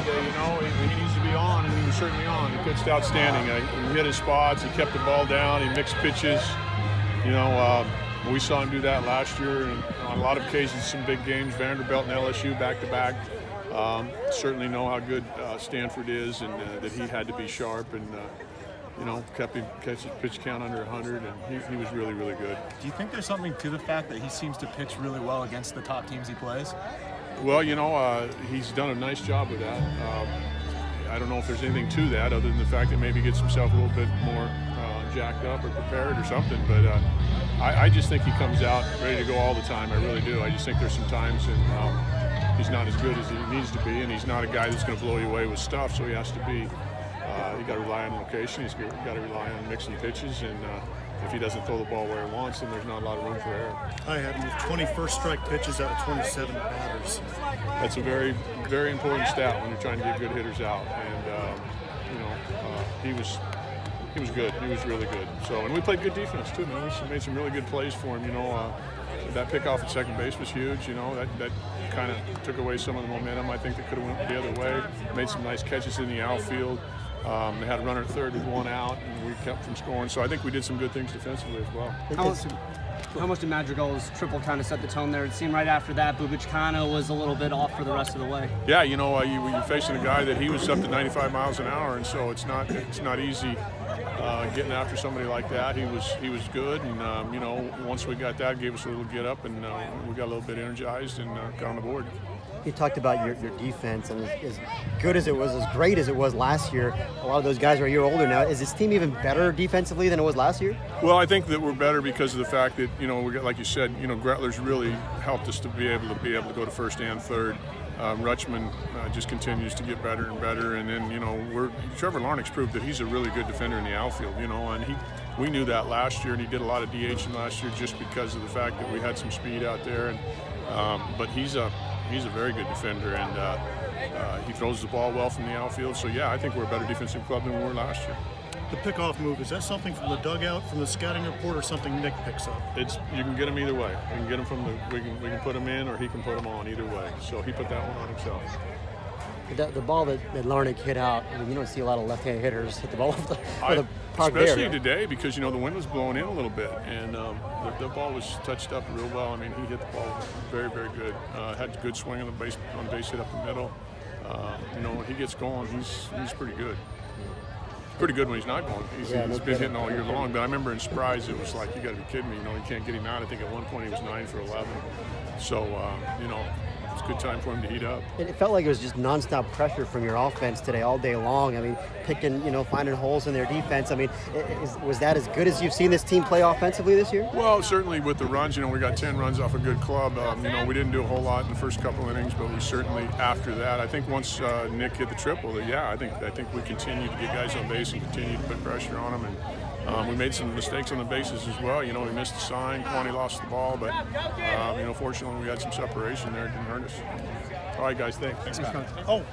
he needs to be on, and he was certainly on. He pitched outstanding. He hit his spots. He kept the ball down. He mixed pitches. We saw him do that last year, and on a lot of occasions, some big games. Vanderbilt and LSU back-to-back. Certainly know how good Stanford is, and that he had to be sharp, and kept his pitch count under 100, and he was really, really good. Do you think there's something to the fact that he seems to pitch really well against the top teams he plays? Well, he's done a nice job with that. I don't know if there's anything to that other than the fact that maybe he gets himself a little bit more jacked up or prepared or something, but I just think he comes out ready to go all the time. I really do. I just think there's some times and he's not as good as he needs to be, and he's not a guy that's going to blow you away with stuff, so he has to be. You got to rely on location. He's got to rely on mixing pitches, and if he doesn't throw the ball where he wants, then there's not a lot of room for error. I had him with 21st strike pitches out of 27 batters. That's a very, very important stat when you're trying to get good hitters out, and he was good. He was really good. So, and we played good defense too, man. We made some really good plays for him. That pickoff at second base was huge. That kind of took away some of the momentum. I think that could have went the other way. Made some nice catches in the outfield. They had a runner at third with one out, and we kept from scoring. So I think we did some good things defensively as well. How much did Madrigal's triple kind of set the tone there? It seemed right after that, Bubic kind of was a little bit off for the rest of the way. Yeah, you're facing a guy that he was up to 95 miles an hour, and so it's not easy getting after somebody like that. He was good, and once we got that, it gave us a little get up, and we got a little bit energized and got on the board. You talked about your defense, and as good as it was, as great as it was last year, a lot of those guys are a year older now. Is this team even better defensively than it was last year? Well, I think that we're better because of the fact that, we got, like you said, Gretler's really helped us to be able to go to first and third. Rutschman just continues to get better and better, and then Trevor Larnach's proved that he's a really good defender in the outfield, and we knew that last year, and he did a lot of DHing last year just because of the fact that we had some speed out there, and but he's a very good defender, and he throws the ball well from the outfield. So yeah, I think we're a better defensive club than we were last year. The pickoff move, is that something from the dugout, from the scouting report, or something Nick picks up? You can get him either way. We can get him we can put him in, or he can put him on, either way. So he put that one on himself. The ball that Larnach hit out, you don't see a lot of left-handed hitters hit the ball off the park especially there. Today, because the wind was blowing in a little bit, and the ball was touched up real well. I mean, he hit the ball very, very good. Had a good swing on the base hit up the middle. When he gets going, he's pretty good. Pretty good when he's not going. He's been hitting all year long. But I remember in Surprise, it was like, you got to be kidding me. You can't get him out. I think at one point he was 9 for 11. So it's a good time for him to heat up. It felt like it was just nonstop pressure from your offense today all day long. I mean, picking, finding holes in their defense. I mean, was that as good as you've seen this team play offensively this year? Well, certainly with the runs, we got 10 runs off a good club. We didn't do a whole lot in the first couple innings, but we certainly, after that, I think once Nick hit the triple, I think we continued to get guys on base and continued to put pressure on them. And we made some mistakes on the bases as well. We missed the sign. Kwani lost the ball, but fortunately we had some separation there. It didn't hurt us. All right, guys, thanks. Oh.